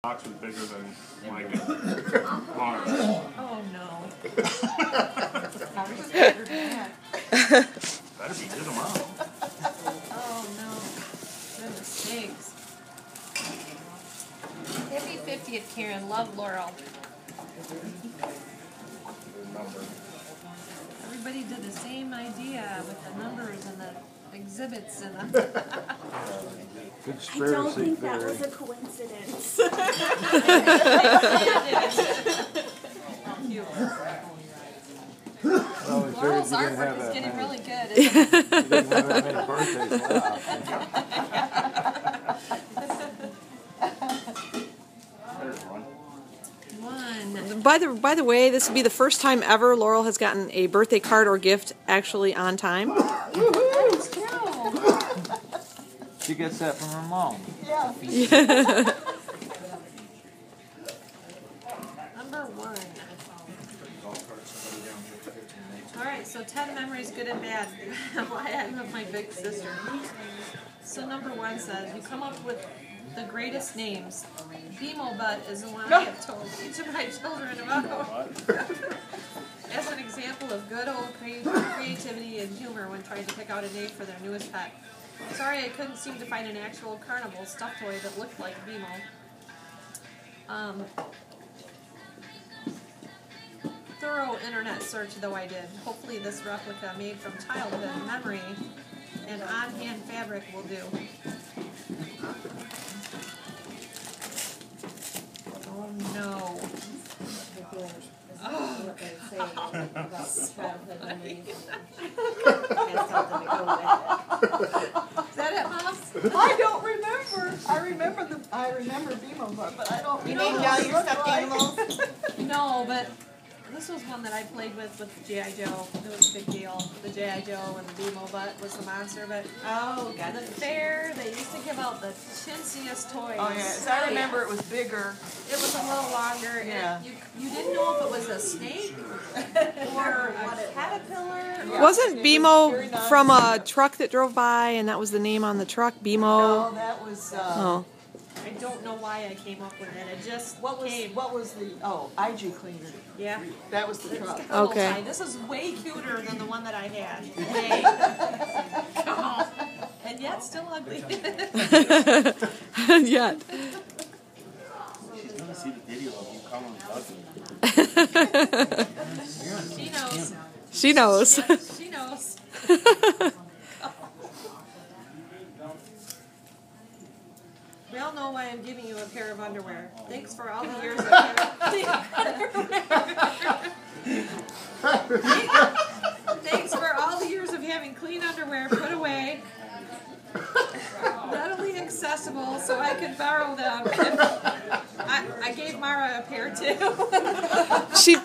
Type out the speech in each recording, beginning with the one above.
box was bigger than my ours. Oh no. Better be good tomorrow. Oh no. Goodness sakes. Happy 50th, Karen. Love, Laurel. Everybody did the same idea with the numbers and the exhibits and the I don't think that was a coincidence. Laurel's artwork is getting really good. You didn't have that many birthdays left. By the way, this will be the first time ever Laurel has gotten a birthday card or gift actually on time. That's true. She gets that from her mom. Yeah. Number 1. Alright, so 10 memories, good and bad. Why I love my big sister. So number 1 says, you come up with the greatest names. Bemo Butt is the one I have told each of my children about. As an example of good old creativity and humor when trying to pick out a name for their newest pet. Sorry I couldn't seem to find an actual carnival stuffed toy that looked like Bemo. Thorough internet search though I did. Hopefully this replica made from childhood memory and on-hand fabric will do. Oh no. Oh. Is that it, Mom? I don't remember. I remember Bemo Butt, but I don't. You named all your stuffed animals? No, but this was one that I played with G.I. Joe. It was a big deal. The G.I. Joe and the Bemo Butt was the monster, but at the fair they used to give out the chintziest toys. Oh yes, I remember it was bigger. It was a little longer. Yeah. You didn't know if it was a snake or a caterpillar. Yeah. Wasn't Bemo from a truck that drove by, and that was the name on the truck? Bemo. No, that was. Oh. I don't know why I came up with it. It just came. What was the IG cleaner? Yeah. That was the truck. Okay. This is way cuter than the one that I had. Way. Oh. And yet still ugly. Yet. She's gonna see the video of you calling ugly. She knows. She knows. She knows. We all know why I'm giving you a pair of underwear. Thanks for all the years of having clean underwear. Thanks for all the years of having clean underwear put away. Readily accessible so I could borrow them. I gave Mara a pair too. She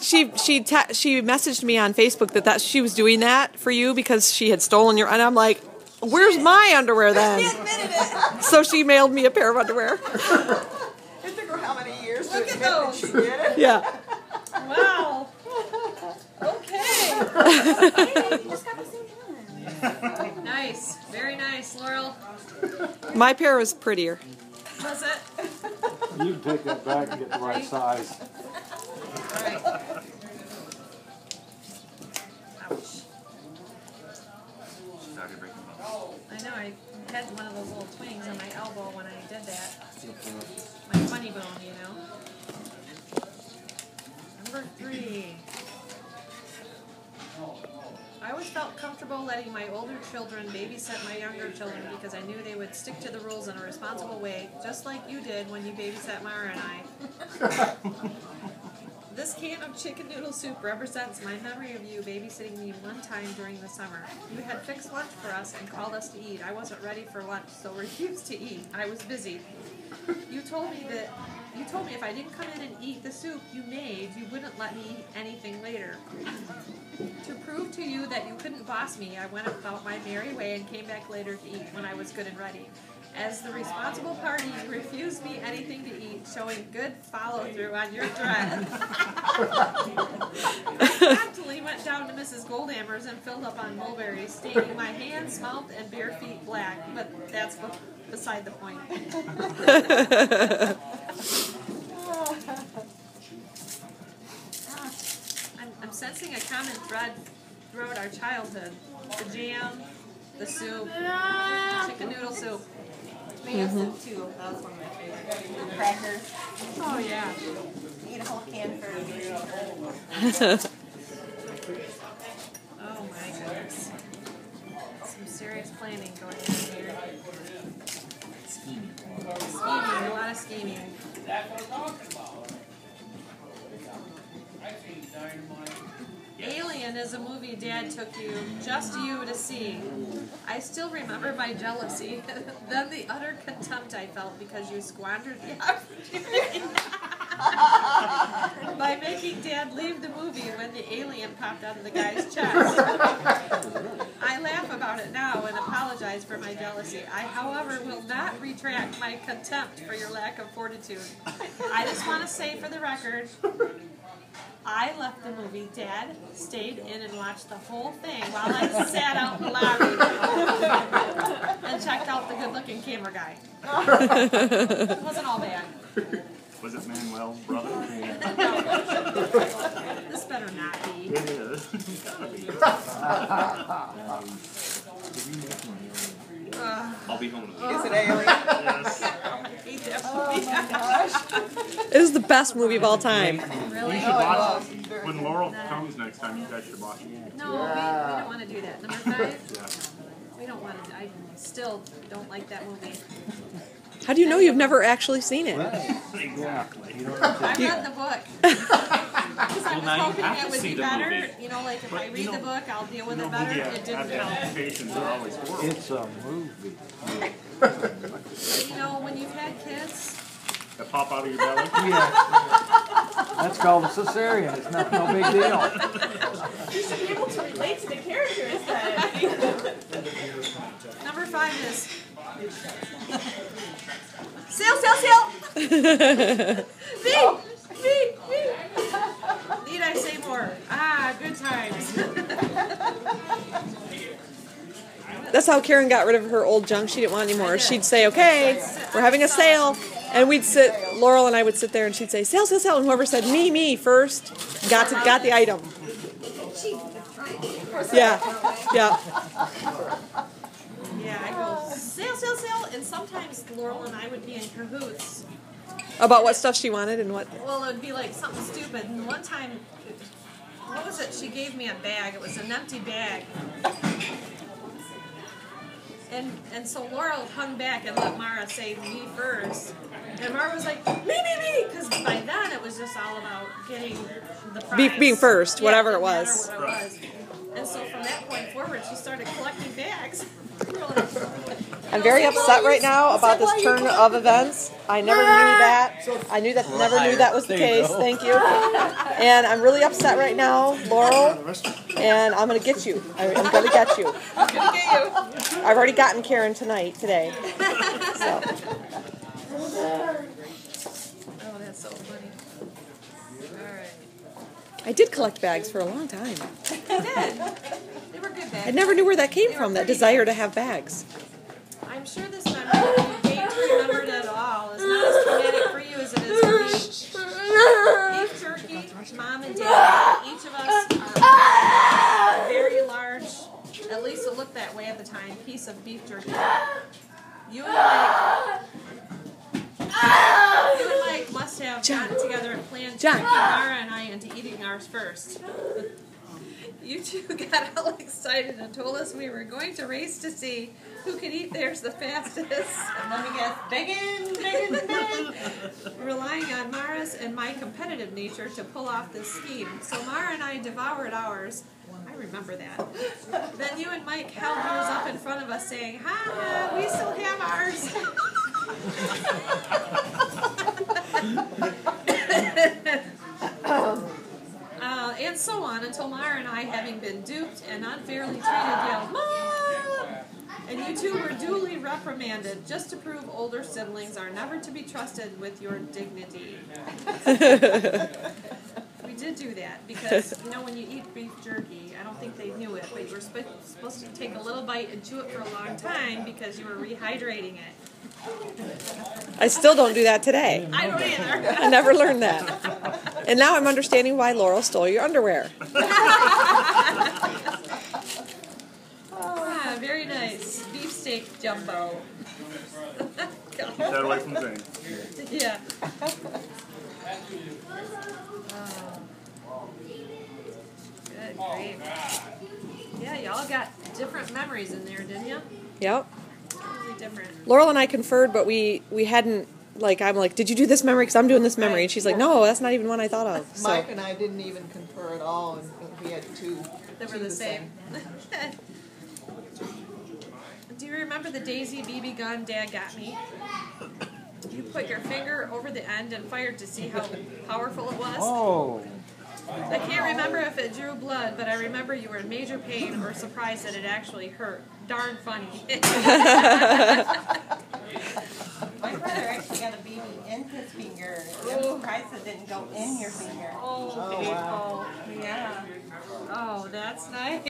messaged me on Facebook that she was doing that for you because she had stolen your, and I'm like, where's my underwear then? She admitted it. So she mailed me a pair of underwear. It took her how many years Look to at admit that those. she did it? Yeah. Wow. Okay. Hey, you just got the same one. Nice. Very nice, Laurel. My pair was prettier. Was it? You can take that back and get the right size. All right. Ouch. I know, I had one of those little twings on my elbow when I did that. My funny bone, you know. Number 3. I always felt comfortable letting my older children babysit my younger children because I knew they would stick to the rules in a responsible way, just like you did when you babysat Mara and I. This can of chicken noodle soup represents my memory of you babysitting me one time during the summer. You had fixed lunch for us and called us to eat. I wasn't ready for lunch, so refused to eat. I was busy. You told me if I didn't come in and eat the soup you made, you wouldn't let me eat anything later. To prove to you that you couldn't boss me, I went about my merry way and came back later to eat when I was good and ready. As the responsible party, you refused me anything to eat, showing good follow-through on your threat. I promptly went down to Mrs. Goldhammer's and filled up on mulberries, staining my hands, mouth, and bare feet black, but that's beside the point. sensing a common thread throughout our childhood. The jam, the soup, chicken noodle soup. Tomato soup too. That was one of my favorites. Crackers. Oh yeah. Eat a whole can for a meal. Oh my goodness. Some serious planning going on here. Scheming. Scheming, a lot of scheming. Alien is a movie Dad took you, just you, to see. I still remember my jealousy, then the utter contempt I felt because you squandered the opportunity by making Dad leave the movie when the alien popped out of the guy's chest. I laugh about it now and apologize for my jealousy. I, however, will not retract my contempt for your lack of fortitude. I just want to say for the record, I left the movie. Dad stayed in and watched the whole thing while I sat out in the lobby and checked out the good-looking camera guy. It wasn't all bad. Was it Manuel's brother? No. This better not be. It is. It's gotta be. I'll be home in a week. Is it alien? Yes. Hate that Oh movie. my gosh. It is the best movie of all time. You Really? should watch it. When Laurel comes next time, you guys should watch it. No, we don't want to do that. Number 5? Yeah. We don't want to. I still don't like that movie. How do you know you've never actually seen it? Exactly. I read the book. Because I was now you hoping have it to would see be the better. movie. You know, like if But, I you read know- the book, I'll deal with You it know, better. movie It didn't help. adaptations are always horrible. It's a movie. You know, when you've had kids, That pop out of your belly. Yeah. That's called a cesarean. It's not no big deal. You should be able to relate to the characters then. number 5 is Sail, sail, sail! me. Need I say more? Ah, good times. That's how Karin got rid of her old junk she didn't want anymore. She'd say, okay, we're having a sale. And we'd sit, Laurel and I would sit there and she'd say, sale, sale, sale. And whoever said me first got the item. Yeah, yeah. Yeah, I go sail, sail, sail, and sometimes Laurel and I would be in cahoots. About what stuff she wanted and what. Well, it would be like something stupid. And one time, what was it? She gave me a bag. It was an empty bag. And so Laurel hung back and let Mara say me first. And Mara was like, me, because by then it was just all about getting the prize. Being first, whatever it didn't matter was. what it was. And so from that point forward, she started collecting bags. I'm very upset right now about this turn of events. I never knew that. I never knew that was the case. Thank you. And I'm really upset right now, Laurel. And I'm gonna get you. I'm gonna get you. I'm gonna get you. I've already gotten Karin today. So. Oh, that's so funny. All right. I did collect bags for a long time. They did. They were good bags. I never knew where that came from, that desire to have bags. I'm sure this memory that you gained remembered at all is not as traumatic for you as it is for me. Beef jerky, Mom and Dad, each of us are a very large, at least it looked that way at the time, piece of beef jerky. You and Mike must have gotten together and planned to trick Mara and I into eating ours first. You two got all excited and told us we were going to race to see who could eat theirs the fastest. And let me guess, bacon, relying on Mara's and my competitive nature to pull off this scheme. So Mara and I devoured ours. I remember that. Then you and Mike held yours up in front of us saying, ha, we still have ours. And so on until Mara and I, having been duped and unfairly treated, yelled, Mom! And you two were duly reprimanded just to prove older siblings are never to be trusted with your dignity. We did do that because, you know, when you eat beef jerky, I don't think they knew it, but you were supposed to take a little bite and chew it for a long time because you were rehydrating it. I still don't do that today. I don't either. I never learned that. And now I'm understanding why Laurel stole your underwear. Ah, very nice. Beefsteak jumbo. Keep that away from Zane. Yeah. Good grief. Yeah, y'all got different memories in there, didn't you? Yep. Totally different. Laurel and I conferred, but we hadn't, like, I'm like, did you do this memory? Because I'm doing this memory. And she's like, no, that's not even one I thought of. So. Mike and I didn't even confer at all, and we had two. That were the same. Do you remember the Daisy BB gun Dad got me? You put your finger over the end and fired to see how powerful it was. Oh. I can't remember if it drew blood, but I remember you were in major pain or surprised that it actually hurt. Darn funny. My brother actually got a baby in his finger. I'm surprised it didn't go in your finger. Oh, wow. yeah. Oh, that's nice.